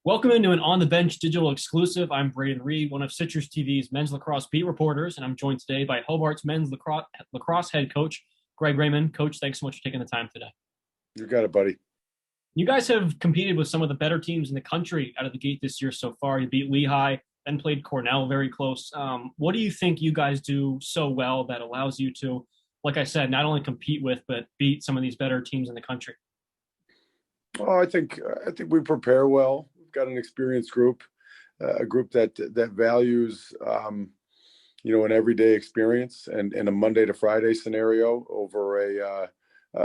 Welcome into an On the Bench digital exclusive. I'm Braden Reed, one of Citrus TV's men's lacrosse beat reporters, and I'm joined today by Hobart's men's lacrosse head coach, Greg Raymond. Coach, thanks so much for taking the time today. You got it, buddy. You guys have competed with some of the better teams in the country out of the gate this year so far. You beat Lehigh, then played Cornell very close. What do you think you guys do so well that allows you to, like I said, not only compete with, but beat some of these better teams in the country? Well, I think we prepare well. We've got an experienced group, a group that values an everyday experience and a Monday to Friday scenario over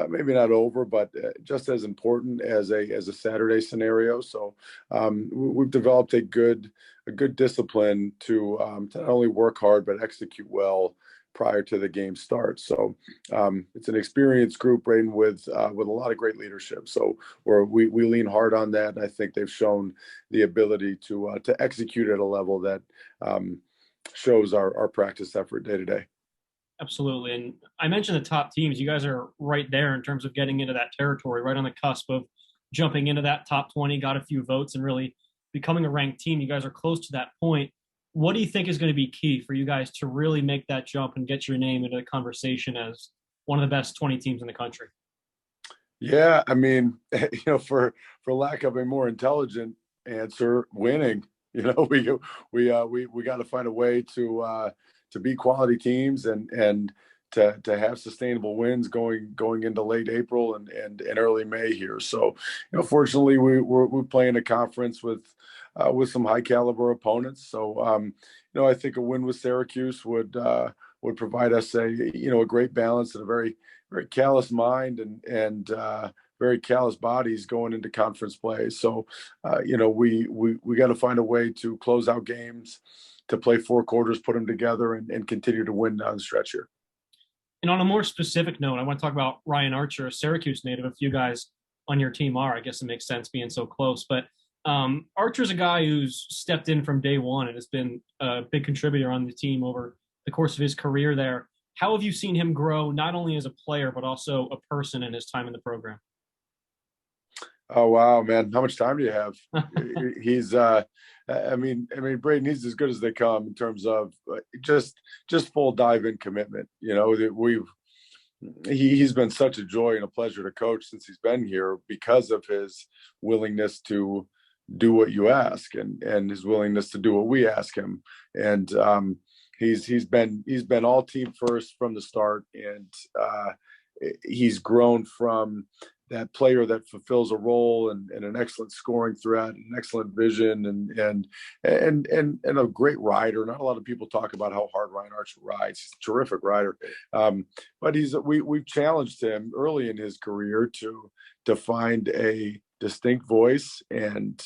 maybe not over, but just as important as a Saturday scenario. So we've developed a good discipline to not only work hard but execute well prior to the game starts. So it's an experienced group, Braden, with a lot of great leadership. So we lean hard on that, and I think they've shown the ability to execute at a level that shows our practice effort day to day. Absolutely. And I mentioned the top teams. You guys are right there in terms of getting into that territory, right on the cusp of jumping into that top 20, got a few votes, and really becoming a ranked team. You guys are close to that point. What do you think is going to be key for you guys to really make that jump and get your name into the conversation as one of the best 20 teams in the country? Yeah, I mean, for lack of a more intelligent answer, winning. We got to find a way to beat quality teams and to have sustainable wins going into late April and early May here. So, fortunately, we're playing a conference with some high caliber opponents. So, I think a win with Syracuse would provide us a great balance and a very very callous mind and very callous bodies going into conference play. So, we got to find a way to close out games, to play four quarters, put them together, and continue to win down the stretch here. And on a more specific note, I want to talk about Ryan Archer, a Syracuse native. A few guys on your team are. I guess it makes sense being so close. But Archer's a guy who's stepped in from day one and has been a big contributor on the team over the course of his career there. How have you seen him grow, not only as a player, but also a person in his time in the program? Oh wow, man! How much time do you have? He's, I mean, Braden, he's as good as they come in terms of just full dive in commitment. He's been such a joy and a pleasure to coach since he's been here because of his willingness to do what you ask and his willingness to do what we ask him. And he's been all team first from the start, and he's grown from that player that fulfills a role and an excellent scoring threat, an excellent vision, and a great rider. Not a lot of people talk about how hard Ryan Archer rides. He's a terrific rider, but we've challenged him early in his career to find a distinct voice and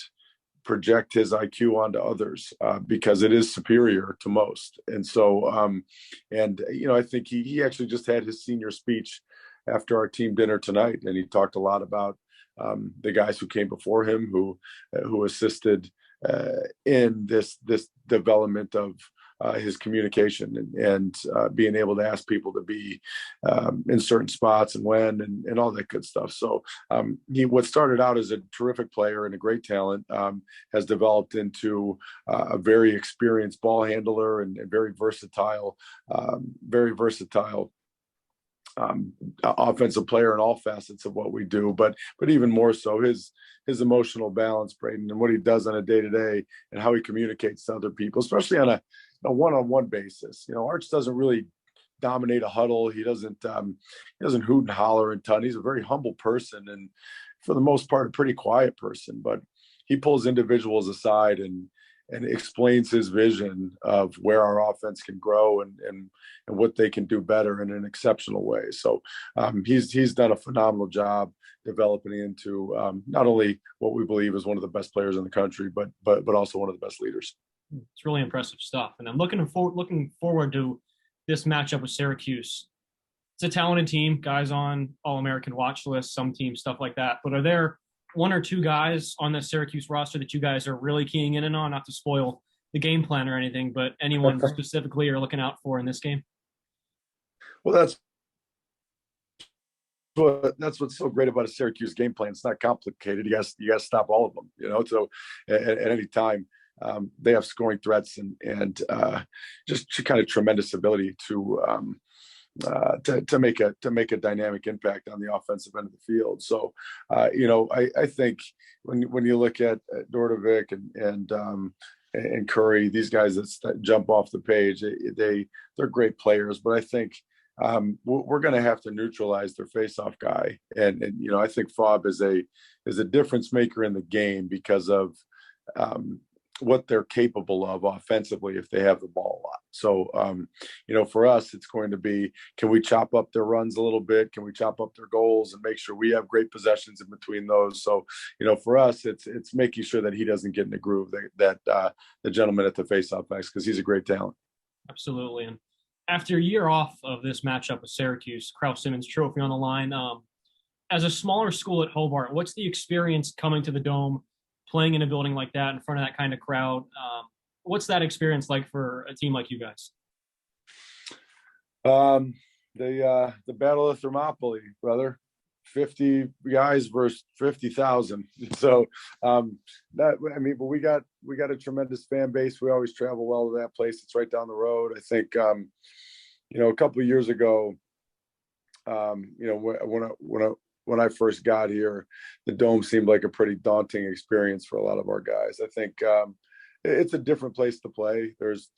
project his IQ onto others because it is superior to most. And so, I think he actually just had his senior speech after our team dinner tonight, and he talked a lot about the guys who came before him, who assisted in this development of his communication and being able to ask people to be in certain spots and when and all that good stuff. So what started out as a terrific player and a great talent has developed into a very experienced ball handler and very versatile offensive player in all facets of what we do, but even more so his emotional balance, Braden, and what he does on a day-to-day and how he communicates to other people, especially on a one-on-one basis. Arch doesn't really dominate a huddle. He doesn't hoot and holler a ton. He's a very humble person and for the most part a pretty quiet person, but he pulls individuals aside and explains his vision of where our offense can grow and what they can do better in an exceptional way. So he's done a phenomenal job developing into not only what we believe is one of the best players in the country, but also one of the best leaders. It's really impressive stuff. And I'm looking forward to this matchup with Syracuse. It's a talented team, guys on All-American watch lists, some teams, stuff like that. But are there one or two guys on the Syracuse roster that you guys are really keying in and on, not to spoil the game plan or anything, but anyone specifically you're looking out for in this game? Well, that's that's what's so great about a Syracuse game plan. It's not complicated. You got to stop all of them. So at any time, they have scoring threats and just kind of tremendous ability to make a dynamic impact on the offensive end of the field. So I think when you look at Dordovic and Curry, these guys that jump off the page, they're great players, but I think we're going to have to neutralize their faceoff guy, and I think Fob is a difference maker in the game because of what they're capable of offensively if they have the ball a lot. So for us, it's going to be, can we chop up their runs a little bit? Can we chop up their goals and make sure we have great possessions in between those? So for us, it's making sure that he doesn't get in the groove that the gentleman at the faceoff makes, because he's a great talent. Absolutely. And after a year off of this matchup with Syracuse, Kraus Simmons Trophy on the line, as a smaller school at Hobart, what's the experience coming to the Dome, playing in a building like that in front of that kind of crowd? What's that experience like for a team like you guys? The Battle of Thermopylae, brother. 50 guys versus 50,000. So but we got a tremendous fan base. We always travel well to that place. It's right down the road. I think a couple of years ago, when I first got here, the Dome seemed like a pretty daunting experience for a lot of our guys. I think it's a different place to play. There's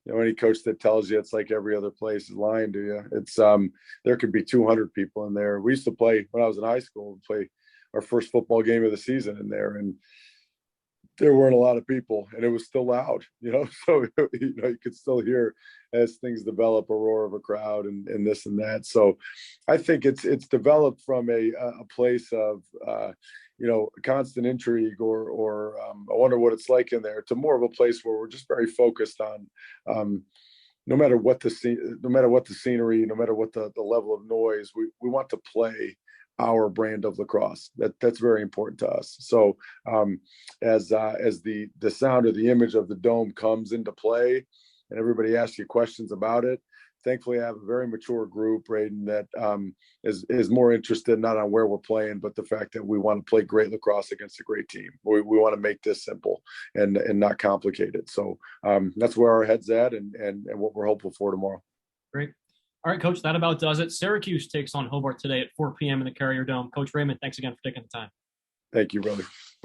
any coach that tells you it's like every other place is lying to you. It's there could be 200 people in there. We used to play when I was in high school, play our first football game of the season in there, and there weren't a lot of people, and it was still loud, so you could still hear as things develop a roar of a crowd and this and that. So I think it's developed from a place of constant intrigue or I wonder what it's like in there, to more of a place where we're just very focused on no matter what the scenery, no matter what the level of noise, we want to play our brand of lacrosse. That's very important to us. So as the sound or the image of the Dome comes into play and everybody asks you questions about it, thankfully I have a very mature group, Braden, that is more interested not on where we're playing, but the fact that we want to play great lacrosse against a great team. We want to make this simple and not complicated. So that's where our head's at and what we're hopeful for tomorrow. Great. All right, Coach, that about does it. Syracuse takes on Hobart today at 4 p.m. in the Carrier Dome. Coach Raymond, thanks again for taking the time. Thank you, brother.